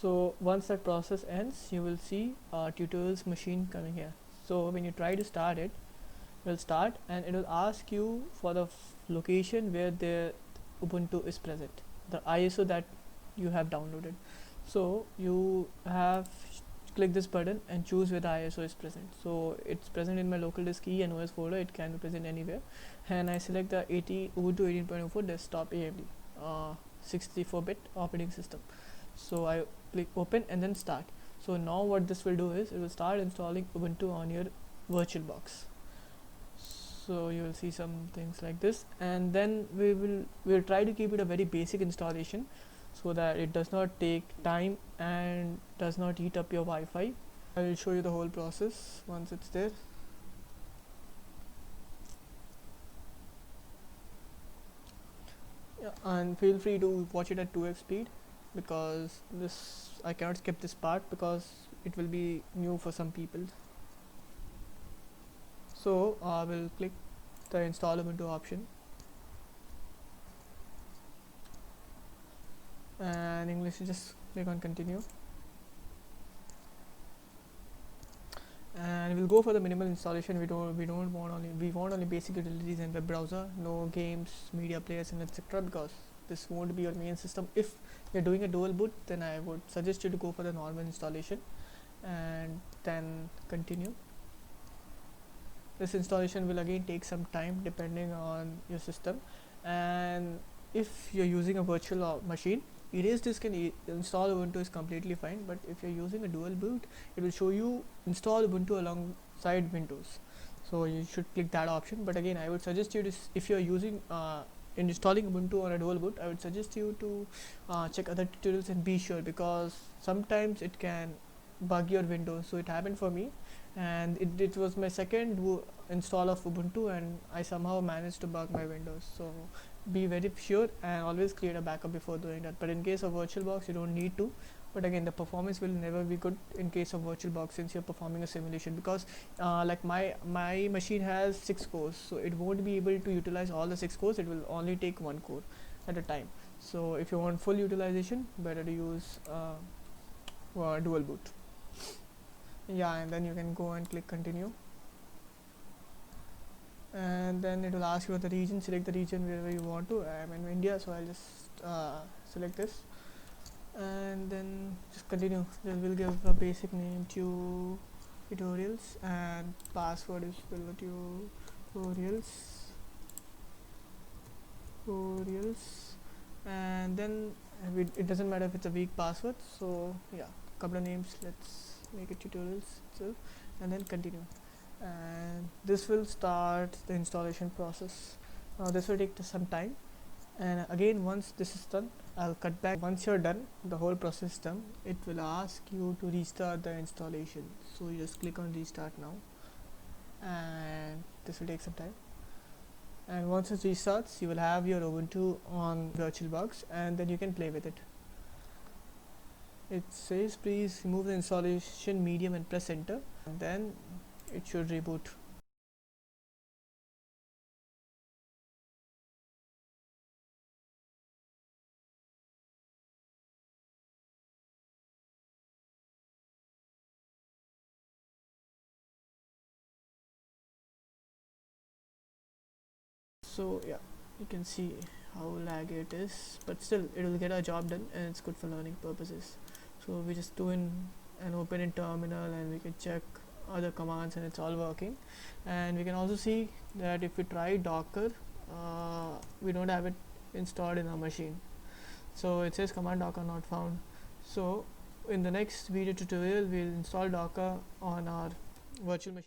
So once that process ends, you will see tutorials machine coming here. So when you try to start it, it will start and it will ask you for the location where the Ubuntu is present, the ISO that you have downloaded. So you have click this button and choose where the ISO is present. So it's present in my local disk E and OS folder. It can be present anywhere, and I select the Ubuntu 18.04 desktop AMD, 64-bit operating system. So I click open and then start. So now what this will do is it will start installing Ubuntu on your VirtualBox. So you will see some things like this, and then we'll try to keep it a very basic installation so that it does not take time and does not eat up your Wi-Fi. I will show you the whole process once it's there. Yeah, and feel free to watch it at 2x speed, because this I cannot skip this part because it will be new for some people. So I will click the install Ubuntu option, and English, just click on continue, and we'll go for the minimal installation. We want only basic utilities and web browser, no games, media players, and etc., because this won't be your main system. If you're doing a dual boot, then I would suggest you to go for the normal installation and then continue. This installation will again take some time depending on your system, and if you're using a virtual machine, erase disk and install Ubuntu is completely fine. But if you're using a dual boot, it will show you install Ubuntu alongside Windows, so you should click that option. But again, I would suggest you to, if you're using installing Ubuntu on a dual boot, I would suggest you to check other tutorials and be sure, because sometimes it can bug your Windows. So it happened for me, and it was my second install of Ubuntu, and I somehow managed to bug my Windows. So be very sure and always create a backup before doing that. But in case of VirtualBox, you don't need to. But again, the performance will never be good in case of VirtualBox, since you're performing a simulation, because like my machine has 6 cores, so it won't be able to utilize all the 6 cores. It will only take 1 core at a time. So if you want full utilization, better to use dual boot. Yeah, and then you can go and click continue, and then it will ask you for the region. Select the region wherever you want to. I am in India, so I'll just select this, and then just continue. Then we'll give a basic name to tutorials, and password is tutorials, and then it doesn't matter if it's a weak password. So yeah, couple of names, let's make it tutorials itself, and then continue, and this will start the installation process. Now this will take some time, and again, once this is done, I'll cut back. Once you're done, the whole process is done, it will ask you to restart the installation. So you just click on restart now, and this will take some time, and once it restarts, you will have your Ubuntu on VirtualBox, and then you can play with it. It says please remove the installation medium and press enter, and then it should reboot. So yeah, you can see how laggy it is, but still it will get our job done, and it's good for learning purposes. So we just do in and open in terminal, and we can check other commands, and it's all working. And we can also see that if we try docker, we don't have it installed in our machine, so it says command docker not found. So in the next video tutorial, we'll install docker on our virtual machine.